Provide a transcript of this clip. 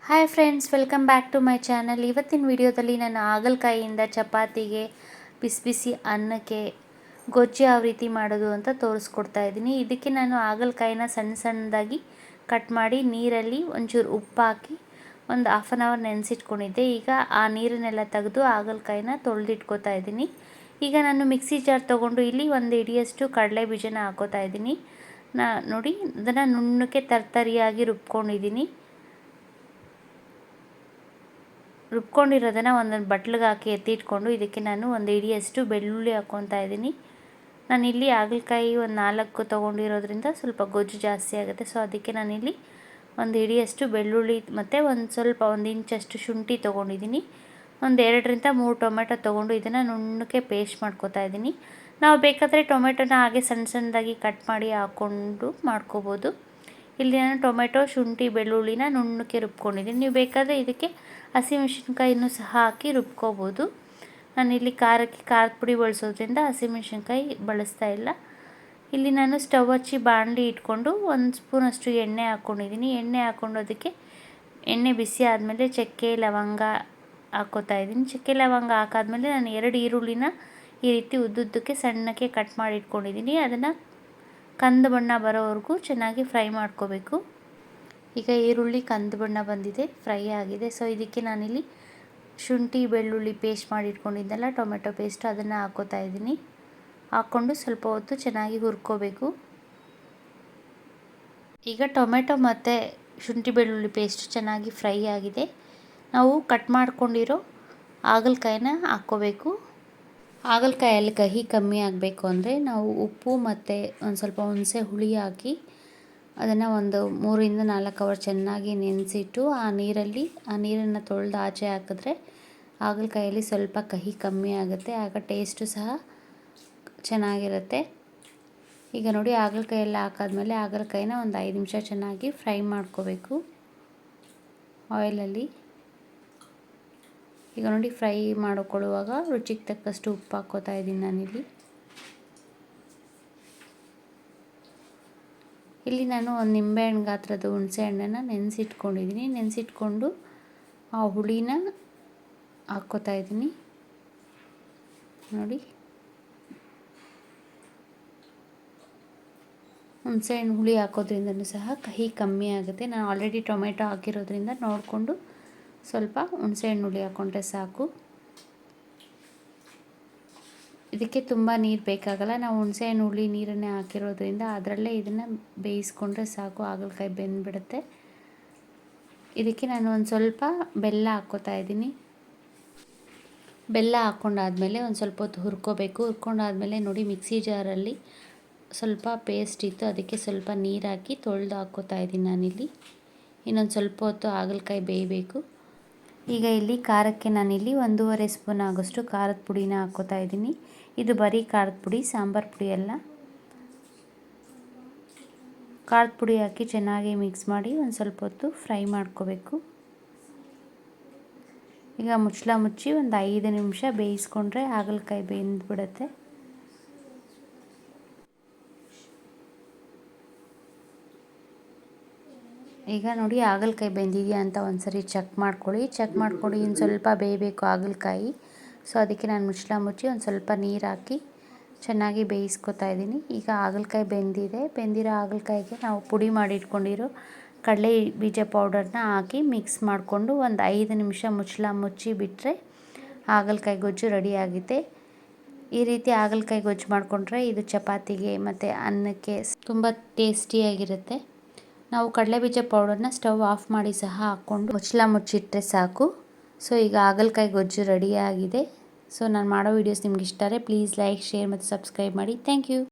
Hi friends, welcome back to my channel. ಇವತ್ತಿನ ವಿಡಿಯೋದಲ್ಲಿ ನಾನು ಹಾಗಲಕಾಯಿಯಿಂದ ಚಪಾತಿಗೆ, ಬಿಸಿ ಬಿಸಿ ಅನ್ನಕ್ಕೆ ಗೊಜ್ಜು ಯಾವ ರೀತಿ ಮಾಡೋದು ಅಂತ ತೋರಿಸ್ಕೊಡ್ತಾ ಇದ್ದೀನಿ. ಇದಕ್ಕೆ ನಾನು ಹಾಗಲಕಾಯಿನ ಸಣ್ಣ ಸಣ್ಣದಾಗಿ ಕಟ್ ಮಾಡಿ ನೀರಲ್ಲಿ ಒಂಚೂರು ಉಪ್ಪು ಹಾಕಿ ಒಂದು ಹಾಫ್ ಆನ್ ಅವರ್ ನೆನೆಸಿಟ್ಕೊಂಡಿದ್ದೆ. ಈಗ ಆ ನೀರನ್ನೆಲ್ಲ ತೆಗೆದು ಹಾಗಲಕಾಯಿನ ತೊಳೆದಿಟ್ಕೋತಾ ಇದ್ದೀನಿ. ಈಗ ನಾನು ಮಿಕ್ಸಿ ಜಾರ್ ತೊಗೊಂಡು ಇಲ್ಲಿ ಒಂದು ಹಿಡಿಯಷ್ಟು ಕಡಲೆ ಬೀಜನ ಹಾಕೋತಾ ಇದ್ದೀನಿ. ನೋಡಿ, ಅದನ್ನು ನುಣ್ಣಕ್ಕೆ ತರ್ತರಿಯಾಗಿ ರುಬ್ಕೊಂಡಿದ್ದೀನಿ. ರುಬ್ಕೊಂಡಿರೋದನ್ನು ಒಂದೊಂದು ಬಟ್ಲಿಗೆ ಹಾಕಿ ಎತ್ತಿಟ್ಕೊಂಡು ಇದಕ್ಕೆ ನಾನು ಒಂದು ಹಿಡಿಯಷ್ಟು ಬೆಳ್ಳುಳ್ಳಿ ಹಾಕ್ಕೊತಾ ಇದ್ದೀನಿ. ನಾನಿಲ್ಲಿ ಹಾಗಲಕಾಯಿ ಒಂದು 4 ತೊಗೊಂಡಿರೋದ್ರಿಂದ ಸ್ವಲ್ಪ ಗೊಜ್ಜು ಜಾಸ್ತಿ ಆಗುತ್ತೆ. ಸೊ ಅದಕ್ಕೆ ನಾನಿಲ್ಲಿ ಒಂದು ಹಿಡಿಯಷ್ಟು ಬೆಳ್ಳುಳ್ಳಿ ಮತ್ತು ಒಂದು ಇಂಚಷ್ಟು ಶುಂಠಿ ತೊಗೊಂಡಿದ್ದೀನಿ. ಒಂದು 2ರಿಂದ 3 ಟೊಮೆಟೊ ತೊಗೊಂಡು ಇದನ್ನು ನುಣ್ಣಕ್ಕೆ ಪೇಸ್ಟ್ ಮಾಡ್ಕೊತಾ ಇದ್ದೀನಿ. ನಾವು ಬೇಕಾದರೆ ಟೊಮೆಟೊನ ಹಾಗೆ ಸಣ್ಣ ಸಣ್ಣದಾಗಿ ಕಟ್ ಮಾಡಿ ಹಾಕ್ಕೊಂಡು ಮಾಡ್ಕೋಬೋದು. ಇಲ್ಲಿ ನಾನು ಟೊಮೆಟೊ, ಶುಂಠಿ, ಬೆಳ್ಳುಳ್ಳಿನ ನುಣ್ಣಕ್ಕೆ ರುಬ್ಕೊಂಡಿದ್ದೀನಿ. ನೀವು ಬೇಕಾದರೆ ಇದಕ್ಕೆ ಹಸಿಮೆಣಸಿನ್ಕಾಯಿನೂ ಸಹ ಹಾಕಿ ರುಬ್ಕೋಬೋದು. ನಾನಿಲ್ಲಿ ಖಾರದ ಪುಡಿ ಬಳಸೋದ್ರಿಂದ ಹಸಿಮೆಣಸಿನ್ಕಾಯಿ ಬಳಸ್ತಾ ಇಲ್ಲ. ಇಲ್ಲಿ ನಾನು ಸ್ಟವ್ ಹಚ್ಚಿ ಬಾಣಲಿ ಇಟ್ಕೊಂಡು 1 ಸ್ಪೂನಷ್ಟು ಎಣ್ಣೆ ಹಾಕ್ಕೊಂಡಿದ್ದೀನಿ. ಎಣ್ಣೆ ಹಾಕ್ಕೊಂಡು ಅದಕ್ಕೆ ಎಣ್ಣೆ ಬಿಸಿ ಆದಮೇಲೆ ಚಕ್ಕೆ ಲವಂಗ ಹಾಕ್ಕೋತಾ ಇದ್ದೀನಿ. ಚಕ್ಕೆ ಲವಂಗ ಹಾಕಾದ್ಮೇಲೆ ನಾನು 2 ಈರುಳ್ಳಿನ ಈ ರೀತಿ ಉದ್ದುದ್ದಕ್ಕೆ ಸಣ್ಣಕ್ಕೆ ಕಟ್ ಮಾಡಿ ಇಟ್ಕೊಂಡಿದ್ದೀನಿ. ಅದನ್ನು ಕಂದು ಬಣ್ಣ ಬರೋವರೆಗೂ ಚೆನ್ನಾಗಿ ಫ್ರೈ ಮಾಡ್ಕೋಬೇಕು. ಈಗ ಈರುಳ್ಳಿ ಕಂದು ಬಣ್ಣ ಬಂದಿದೆ, ಫ್ರೈ ಆಗಿದೆ. ಸೊ ಇದಕ್ಕೆ ನಾನಿಲ್ಲಿ ಶುಂಠಿ ಬೆಳ್ಳುಳ್ಳಿ ಪೇಸ್ಟ್ ಮಾಡಿ ಇಟ್ಕೊಂಡಿದ್ದೆಲ್ಲ ಟೊಮೆಟೊ ಪೇಸ್ಟು ಅದನ್ನು ಹಾಕ್ಕೋತಾ ಇದ್ದೀನಿ. ಹಾಕ್ಕೊಂಡು ಸ್ವಲ್ಪ ಹೊತ್ತು ಚೆನ್ನಾಗಿ ಹುರ್ಕೋಬೇಕು. ಈಗ ಟೊಮೆಟೊ ಮತ್ತು ಶುಂಠಿ ಬೆಳ್ಳುಳ್ಳಿ ಪೇಸ್ಟ್ ಚೆನ್ನಾಗಿ ಫ್ರೈ ಆಗಿದೆ. ನಾವು ಕಟ್ ಮಾಡ್ಕೊಂಡಿರೋ ಹಾಗಲಕಾಯಿನ ಹಾಕ್ಕೋಬೇಕು. ಹಾಗಲಕಾಯಲ್ಲಿ ಕಹಿ ಕಮ್ಮಿ ಆಗಬೇಕು ಅಂದರೆ ನಾವು ಉಪ್ಪು ಮತ್ತು ಒಂದು ಸ್ವಲ್ಪ ಹುಣಸೆ ಹುಳಿ ಹಾಕಿ ಅದನ್ನು ಒಂದು 3ರಿಂದ 4 ಅವರ್ ಚೆನ್ನಾಗಿ ನೆನೆಸಿಟ್ಟು ಆ ನೀರನ್ನು ತೊಳೆದು ಆಚೆ ಹಾಕಿದ್ರೆ ಹಾಗಲಕಾಯಲ್ಲಿ ಸ್ವಲ್ಪ ಕಹಿ ಕಮ್ಮಿ ಆಗುತ್ತೆ. ಆಗ ಟೇಸ್ಟು ಸಹ ಚೆನ್ನಾಗಿರುತ್ತೆ. ಈಗ ನೋಡಿ, ಹಾಗಲಕಾಯೆಲ್ಲ ಹಾಕಾದ್ಮೇಲೆ ಹಾಗಲಕಾಯಿನ ಒಂದು 5 ನಿಮಿಷ ಚೆನ್ನಾಗಿ ಫ್ರೈ ಮಾಡ್ಕೋಬೇಕು ಆಯಿಲಲ್ಲಿ. ಈಗ ನೋಡಿ, ಫ್ರೈ ಮಾಡಿಕೊಳ್ಳುವಾಗ ರುಚಿಗೆ ತಕ್ಕಷ್ಟು ಉಪ್ಪು ಹಾಕ್ಕೋತಾ ಇದ್ದೀನಿ ನಾನಿಲ್ಲಿ. ಇಲ್ಲಿ ನಾನು ಒಂದು ನಿಂಬೆಹಣ್ಣು ಗಾತ್ರದ ಹುಣಸೆ ಹಣ್ಣನ್ನು ನೆನೆಸಿಟ್ಕೊಂಡಿದ್ದೀನಿ. ನೆನೆಸಿಟ್ಕೊಂಡು ಆ ಹುಳಿನ ಹಾಕ್ಕೋತಾ ಇದ್ದೀನಿ. ನೋಡಿ, ಹುಣಸೆಹಣ್ಣು ಹುಳಿ ಹಾಕೋದ್ರಿಂದನೂ ಸಹ ಕಹಿ ಕಮ್ಮಿ ಆಗುತ್ತೆ. ನಾನು ಆಲ್ರೆಡಿ ಟೊಮೆಟೊ ಹಾಕಿರೋದ್ರಿಂದ ನೋಡಿಕೊಂಡು ಸ್ವಲ್ಪ ಹುಣಸೆಹಣ್ಣು ಹುಳಿ ಹಾಕ್ಕೊಂಡ್ರೆ ಸಾಕು. ಇದಕ್ಕೆ ತುಂಬ ನೀರು ಬೇಕಾಗಲ್ಲ. ನಾವು ಹುಣಸೆಹಣ್ಣು ಹುಳಿ ನೀರನ್ನೇ ಹಾಕಿರೋದ್ರಿಂದ ಅದರಲ್ಲೇ ಇದನ್ನು ಬೇಯಿಸ್ಕೊಂಡ್ರೆ ಸಾಕು, ಹಾಗಲಕಾಯಿ ಬೆಂದ್ಬಿಡುತ್ತೆ. ಇದಕ್ಕೆ ನಾನು ಒಂದು ಸ್ವಲ್ಪ ಬೆಲ್ಲ ಹಾಕ್ಕೋತಾ ಇದ್ದೀನಿ. ಬೆಲ್ಲ ಹಾಕ್ಕೊಂಡಾದ್ಮೇಲೆ ಒಂದು ಸ್ವಲ್ಪ ಹೊತ್ತು ಹುರ್ಕೋಬೇಕು. ಹುರ್ಕೊಂಡಾದ್ಮೇಲೆ ನೋಡಿ, ಮಿಕ್ಸಿ ಜಾರಲ್ಲಿ ಸ್ವಲ್ಪ ಪೇಸ್ಟ್ ಇತ್ತು, ಅದಕ್ಕೆ ಸ್ವಲ್ಪ ನೀರು ಹಾಕಿ ತೊಳೆದು ಹಾಕ್ಕೋತಾ ಇದ್ದೀನಿ ನಾನಿಲ್ಲಿ. ಇನ್ನೊಂದು ಸ್ವಲ್ಪ ಹೊತ್ತು ಹಾಗಲಕಾಯಿ ಬೇಯಬೇಕು. ಈಗ ಇಲ್ಲಿ ಖಾರಕ್ಕೆ ನಾನಿಲ್ಲಿ 1.5 ಸ್ಪೂನ್ ಆಗೋಷ್ಟು ಖಾರದ ಪುಡಿನ ಹಾಕ್ಕೋತಾ ಇದ್ದೀನಿ. ಇದು ಬರೀ ಖಾರದ ಪುಡಿ, ಸಾಂಬಾರು ಪುಡಿ ಅಲ್ಲ. ಖಾರದ ಪುಡಿ ಹಾಕಿ ಚೆನ್ನಾಗಿ ಮಿಕ್ಸ್ ಮಾಡಿ ಒಂದು ಸ್ವಲ್ಪ ಹೊತ್ತು ಫ್ರೈ ಮಾಡ್ಕೋಬೇಕು. ಈಗ ಮುಚ್ಚಳ ಮುಚ್ಚಿ ಒಂದು 5 ನಿಮಿಷ ಬೇಯಿಸ್ಕೊಂಡ್ರೆ ಹಾಗಲಕಾಯಿ ಬೆಂದ್ಬಿಡುತ್ತೆ. ಈಗ ನೋಡಿ, ಹಾಗಲಕಾಯಿ ಬೆಂದಿದೆಯಾ ಅಂತ ಒಂದ್ಸರಿ ಚೆಕ್ ಮಾಡ್ಕೊಳ್ಳಿ. ಇನ್ನು ಸ್ವಲ್ಪ ಬೇಯಬೇಕು ಹಾಗಲಕಾಯಿ. ಸೊ ಅದಕ್ಕೆ ನಾನು ಮುಚ್ಚಳ ಮುಚ್ಚಿ ಒಂದು ಸ್ವಲ್ಪ ನೀರು ಹಾಕಿ ಚೆನ್ನಾಗಿ ಬೇಯಿಸ್ಕೊತಾ ಇದ್ದೀನಿ. ಈಗ ಹಾಗಲಕಾಯಿ ಬೆಂದಿರೋ ಹಾಗಲಕಾಯಿಗೆ ನಾವು ಪುಡಿ ಮಾಡಿ ಇಟ್ಕೊಂಡಿರೋ ಕಡಲೆ ಬೀಜ ಪೌಡರ್ನ ಹಾಕಿ ಮಿಕ್ಸ್ ಮಾಡಿಕೊಂಡು ಒಂದು 5 ನಿಮಿಷ ಮುಚ್ಚಳ ಮುಚ್ಚಿ ಬಿಟ್ಟರೆ ಹಾಗಲಕಾಯಿ ಗೊಜ್ಜು ರೆಡಿಯಾಗುತ್ತೆ. ಈ ರೀತಿ ಹಾಗಲಕಾಯಿ ಗೊಜ್ಜು ಮಾಡಿಕೊಂಡ್ರೆ ಇದು ಚಪಾತಿಗೆ ಮತ್ತು ಅನ್ನಕ್ಕೆ ತುಂಬ ಟೇಸ್ಟಿಯಾಗಿರುತ್ತೆ. ನಾವು ಕಡಲೆಬೀಜ ಪೌಡರ್ನ ಸ್ಟವ್ ಆಫ್ ಮಾಡಿ ಸಹ ಹಾಕ್ಕೊಂಡು ಮುಚ್ಚಳ ಮುಚ್ಚಿಟ್ರೆ ಸಾಕು. ಸೊ ಈಗ ಹಾಗಲಕಾಯಿ ಗೊಜ್ಜು ರೆಡಿಯಾಗಿದೆ. ಸೊ ನಾನು ಮಾಡೋ ವೀಡಿಯೋಸ್ ನಿಮ್ಗೆ ಇಷ್ಟ ಆದರೆ ಪ್ಲೀಸ್ ಲೈಕ್, ಶೇರ್ ಮತ್ತು ಸಬ್ಸ್ಕ್ರೈಬ್ ಮಾಡಿ. Thank you.